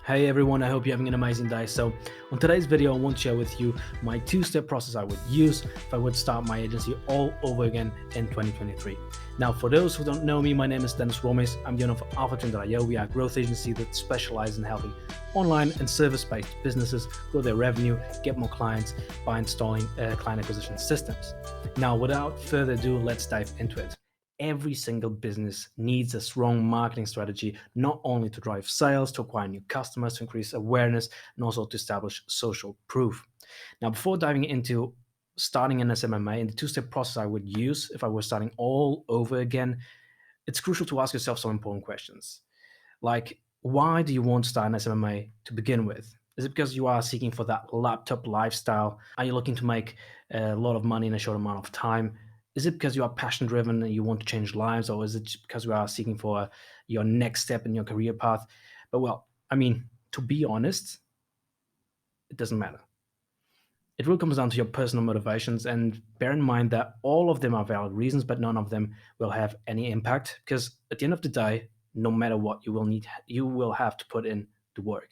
Hey everyone, I hope you're having an amazing day. So, on today's video, I want to share with you my two-step process I would use if I would start my agency all over again in 2023. Now, for those who don't know me, my name is Rhomays. I'm the owner of AlphaTrend.io. We are a growth agency that specializes in helping online and service-based businesses grow their revenue, get more clients by installing client acquisition systems. Now, without further ado, let's dive into it. Every single business needs a strong marketing strategy, not only to drive sales, to acquire new customers, to increase awareness, and also to establish social proof. Now, before diving into starting an SMMA and the two-step process I would use if I were starting all over again, it's crucial to ask yourself some important questions. Like, why do you want to start an SMMA to begin with? Is it because you are seeking for that laptop lifestyle? Are you looking to make a lot of money in a short amount of time? Is it because you are passion driven and you want to change lives, or is it because you are seeking for your next step in your career path? But well, I mean, to be honest, it doesn't matter. It really comes down to your personal motivations, and bear in mind that all of them are valid reasons, but none of them will have any impact because at the end of the day, no matter what, you will have to put in the work.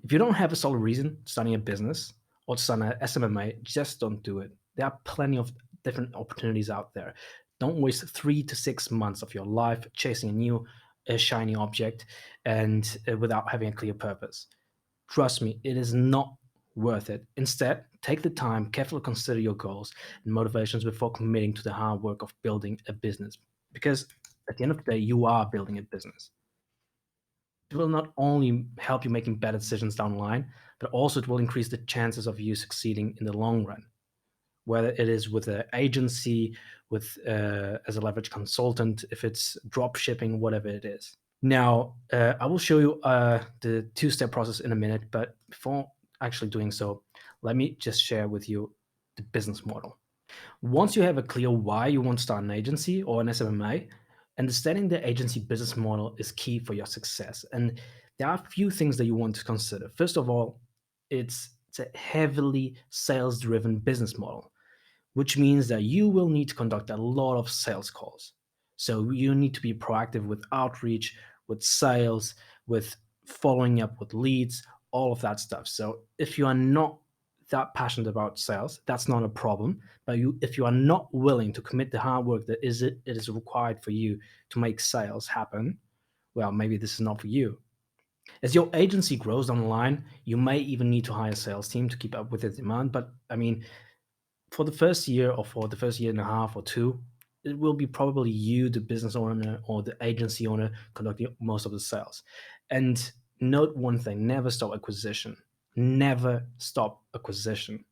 If you don't have a solid reason starting a business or to start an SMMA, just don't do it. There are plenty of different opportunities out there. Don't waste 3 to 6 months of your life chasing a new shiny object and without having a clear purpose. Trust me, it is not worth it. Instead, take the time, carefully consider your goals and motivations before committing to the hard work of building a business. Because at the end of the day, you are building a business. It will not only help you making better decisions down the line, but also it will increase the chances of you succeeding in the long run. Whether it is with an agency, with as a leverage consultant, if it's drop shipping, whatever it is. Now, I will show you the two-step process in a minute, but before actually doing so, let me just share with you the business model. Once you have a clear why you want to start an agency or an SMMA, understanding the agency business model is key for your success. And there are a few things that you want to consider. First of all, it's a heavily sales-driven business model, which means that you will need to conduct a lot of sales calls. So you need to be proactive with outreach, with sales, with following up with leads, all of that stuff. So if you are not that passionate about sales, that's not a problem. But if you are not willing to commit the hard work that it is required for you to make sales happen, well, maybe this is not for you. As your agency grows down the line, you may even need to hire a sales team to keep up with the demand. But I mean, for the first year or for the first year and a half or two, it will be probably you, the business owner or the agency owner, conducting most of the sales. And note one thing: never stop acquisition. Never stop acquisition.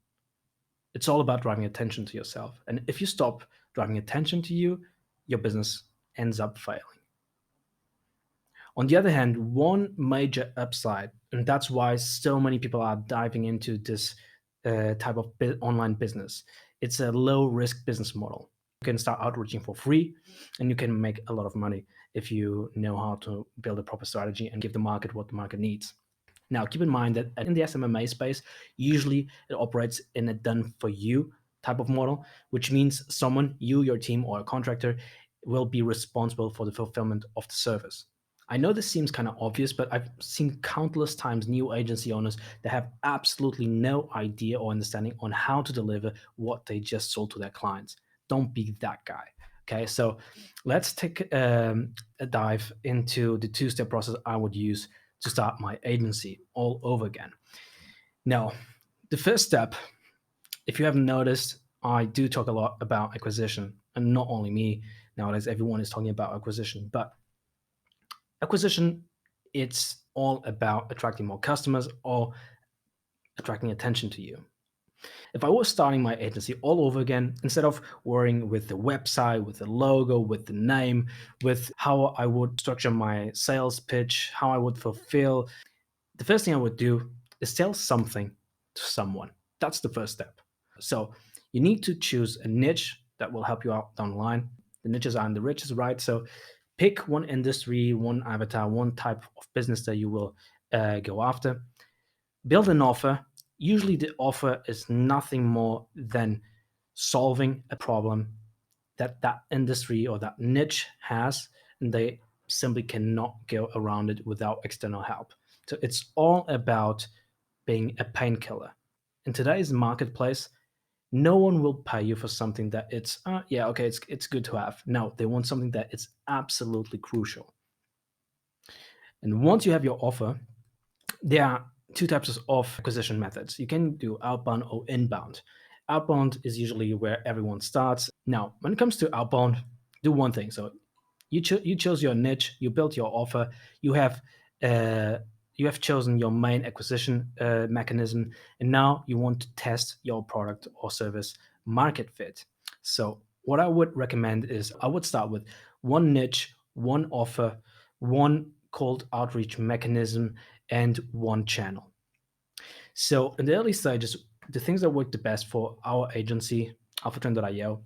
It's all about driving attention to yourself. And if you stop driving attention to you, your business ends up failing. On the other hand, one major upside, and that's why so many people are diving into this type of online business, it's a low risk business model. You can start outreaching for free and you can make a lot of money if you know how to build a proper strategy and give the market what the market needs. Now, keep in mind that in the SMMA space, usually it operates in a done for you type of model, which means someone, you, your team, or a contractor, will be responsible for the fulfillment of the service. I know this seems kind of obvious, but I've seen countless times new agency owners that have absolutely no idea or understanding on how to deliver what they just sold to their clients. Don't be that guy. Okay, so let's take a dive into the two-step process I would use to start my agency all over again. Now, the first step, if you haven't noticed, I do talk a lot about acquisition, and not only me. Nowadays, everyone is talking about acquisition, but acquisition, it's all about attracting more customers or attracting attention to you. If I was starting my agency all over again, instead of worrying with the website, with the logo, with the name, with how I would structure my sales pitch, how I would fulfill, the first thing I would do is sell something to someone. That's the first step. So you need to choose a niche that will help you out down the line. The niches aren't the richest, right? So pick one industry, one avatar, one type of business that you will go after. Build an offer. Usually the offer is nothing more than solving a problem that that industry or that niche has, and they simply cannot go around it without external help. So it's all about being a painkiller. In today's marketplace, no one will pay you for something that it's yeah, okay, it's good to have. No, they want something that is absolutely crucial. And once you have your offer, there are two types of acquisition methods. You can do outbound or inbound. Outbound is usually where everyone starts. Now, when it comes to outbound, do one thing. So you chose your niche, you built your offer, you have uh, you have chosen your main acquisition mechanism, and now you want to test your product or service market fit. So what I would recommend is I would start with one niche, one offer, one cold outreach mechanism, and one channel. So in the early stages, the things that worked the best for our agency, alphatrend.io,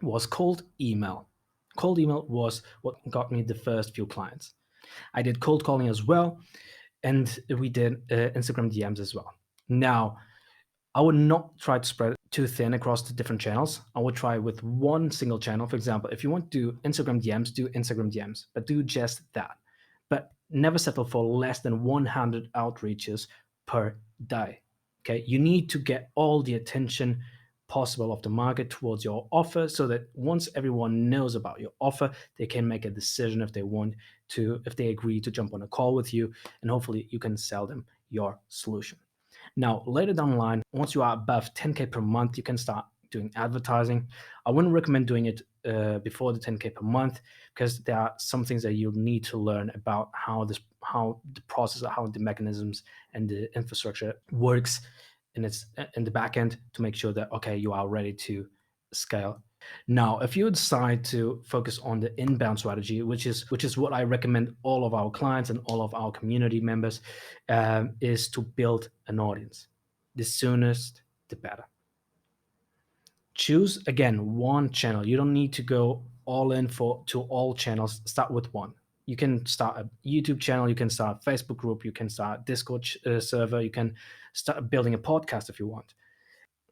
was cold email. Cold email was what got me the first few clients. I did cold calling as well, and we did Instagram DMs as well. Now, I would not try to spread it too thin across the different channels. I would try with one single channel. For example, if you want to do Instagram DMs, do Instagram DMs, but do just that. But never settle for less than 100 outreaches per day. Okay, you need to get all the attention possible of the market towards your offer so that once everyone knows about your offer, they can make a decision if they want to, if they agree to jump on a call with you, and hopefully you can sell them your solution. Now, later down the line, once you are above 10K per month, you can start doing advertising. I wouldn't recommend doing it before the 10K per month because there are some things that you'll need to learn about how the process, how the mechanisms and the infrastructure works in the back end to make sure that okay, you are ready to scale. Now, if you decide to focus on the inbound strategy, which is what I recommend all of our clients and all of our community members, is to build an audience. The soonest, the better. Choose again one channel. You don't need to go all in for to all channels. Start with one. You can start a YouTube channel. You can start a Facebook group. You can start a Discord server. You can start building a podcast if you want.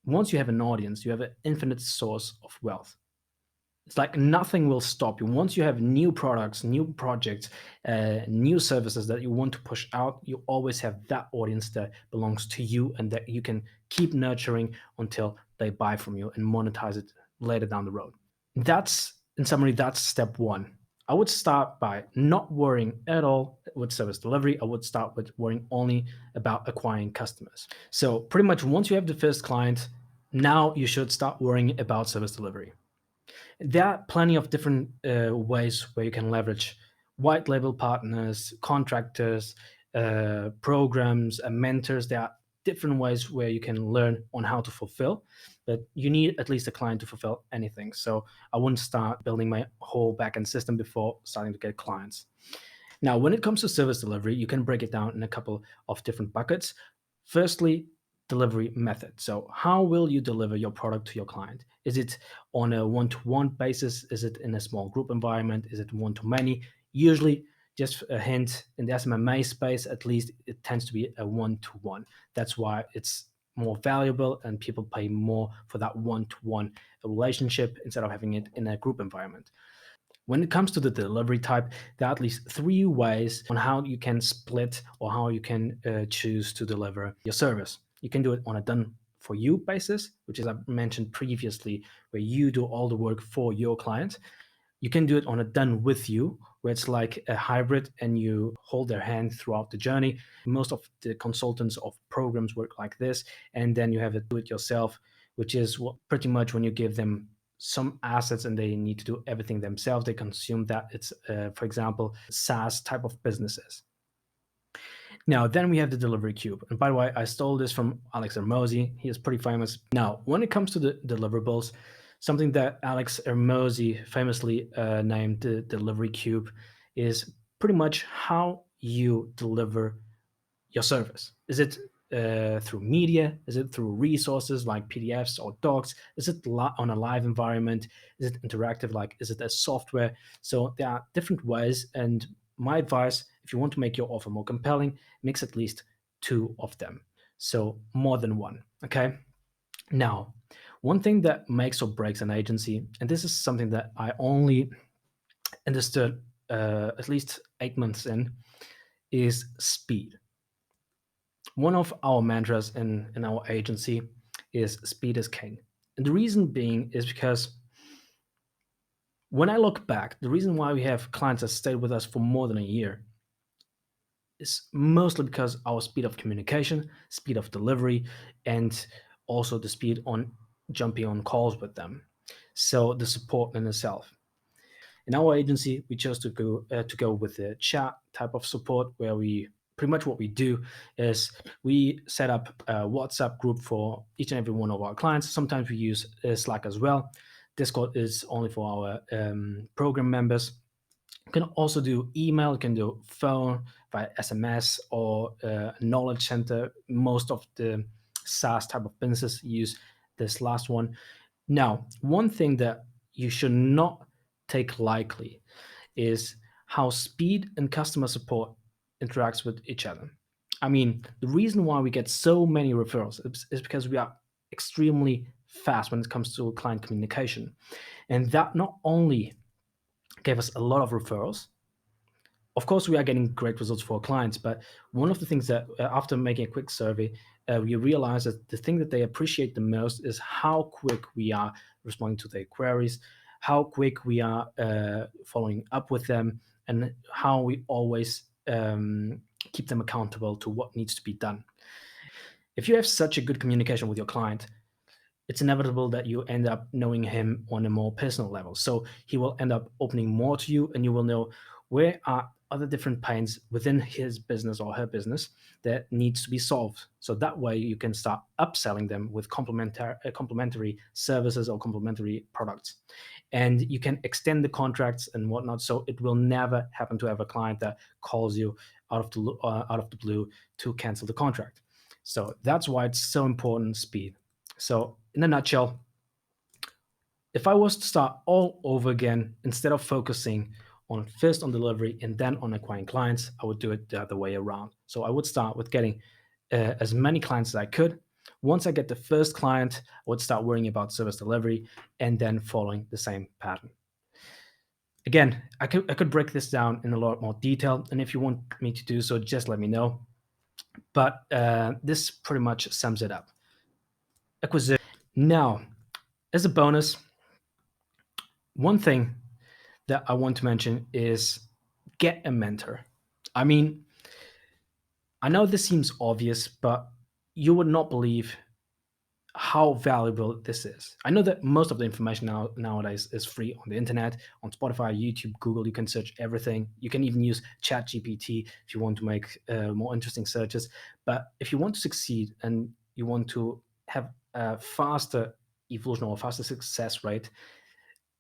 Once you have an audience, you have an infinite source of wealth. It's like nothing will stop you. Once you have new products, new projects, new services that you want to push out, you always have that audience that belongs to you and that you can keep nurturing until they buy from you and monetize it later down the road. That's, in summary, that's step one. I would start by not worrying at all with service delivery. I would start with worrying only about acquiring customers. So pretty much once you have the first client, now you should start worrying about service delivery. There are plenty of different ways where you can leverage white label partners, contractors, programs, and mentors. There are different ways where you can learn on how to fulfill, but you need at least a client to fulfill anything. So I wouldn't start building my whole backend system before starting to get clients. Now, when it comes to service delivery, you can break it down in a couple of different buckets. Firstly, delivery method. So, how will you deliver your product to your client? Is it on a one to one basis? Is it in a small group environment? Is it one to many? Usually, just a hint in the SMMA space, at least it tends to be a one to one. That's why it's more valuable and people pay more for that one to one relationship instead of having it in a group environment. When it comes to the delivery type, there are at least three ways on how you can split or how you can choose to deliver your service. You can do it on a done for you basis, which is I mentioned previously, where you do all the work for your client. You can do it on a done with you, where it's like a hybrid and you hold their hand throughout the journey. Most of the consultants of programs work like this. And then you have it do it yourself, which is what pretty much when you give them some assets and they need to do everything themselves, they consume that. It's, for example, SaaS type of businesses. Now, then we have the delivery cube. And by the way, I stole this from Alex Hermosi. He is pretty famous. Now, when it comes to the deliverables, something that Alex Hermosi famously named the delivery cube is pretty much how you deliver your service. Is it through media? Is it through resources like PDFs or docs? Is it on a live environment? Is it interactive? Like, is it a software? So there are different ways. And my advice, if you want to make your offer more compelling, mix at least two of them. So more than one. Okay. Now, one thing that makes or breaks an agency, and this is something that I only understood at least 8 months in, is speed. One of our mantras in our agency is speed is king. And the reason being is because when I look back, the reason why we have clients that stayed with us for more than a year is mostly because our speed of communication, speed of delivery, and also the speed on jumping on calls with them. So the support in itself. In our agency, we chose to go with the chat type of support, where we pretty much what we do is we set up a WhatsApp group for each and every one of our clients. Sometimes we use Slack as well. Discord is only for our program members. You can also do email, you can do phone via SMS or knowledge center. Most of the SaaS type of businesses use this last one. Now, one thing that you should not take lightly is how speed and customer support interacts with each other. I mean, the reason why we get so many referrals is because we are extremely fast when it comes to client communication. And that not only gave us a lot of referrals, of course, we are getting great results for our clients, but one of the things that, after making a quick survey, we realized that the thing that they appreciate the most is how quick we are responding to their queries, how quick we are following up with them, and how we always keep them accountable to what needs to be done. If you have such a good communication with your client, it's inevitable that you end up knowing him on a more personal level. So he will end up opening more to you, and you will know where are other different pains within his business or her business that needs to be solved. So that way you can start upselling them with complementary services or complementary products. And you can extend the contracts and whatnot. So it will never happen to have a client that calls you out of the blue to cancel the contract. So that's why it's so important, speed. So, in a nutshell, if I was to start all over again, instead of focusing on first on delivery and then on acquiring clients, I would do it the other way around. So, I would start with getting as many clients as I could. Once I get the first client, I would start worrying about service delivery and then following the same pattern. Again, I could break this down in a lot more detail, and if you want me to do so, just let me know. But this pretty much sums it up. Acquisition. Now, as a bonus, one thing that I want to mention is get a mentor. I mean, I know this seems obvious, but you would not believe how valuable this is. I know that most of the information nowadays is free on the internet, on Spotify, YouTube, Google. You can search everything. You can even use ChatGPT if you want to make more interesting searches. But if you want to succeed and you want to have a faster evolution or a faster success rate,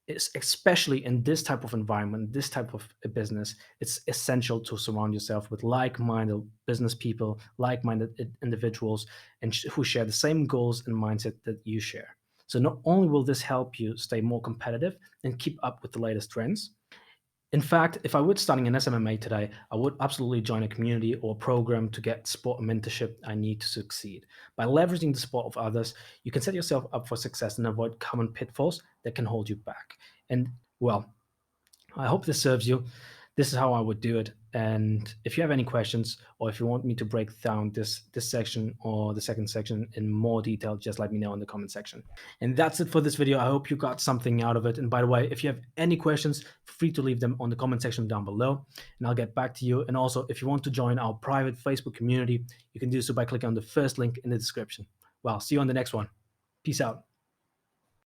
it's especially in this type of environment, this type of a business, it's essential to surround yourself with like-minded business people, like-minded individuals, and who share the same goals and mindset that you share. So not only will this help you stay more competitive and keep up with the latest trends. In fact, if I were starting an SMMA today, I would absolutely join a community or program to get support and mentorship I need to succeed. By leveraging the support of others, you can set yourself up for success and avoid common pitfalls that can hold you back. And well, I hope this serves you. This is how I would do it. And if you have any questions, or if you want me to break down this section or the second section in more detail, just let me know in the comment section. And that's it for this video. I hope you got something out of it. And by the way, if you have any questions, feel free to leave them on the comment section down below, and I'll get back to you. And also, if you want to join our private Facebook community, you can do so by clicking on the first link in the description. Well, see you on the next one. Peace out.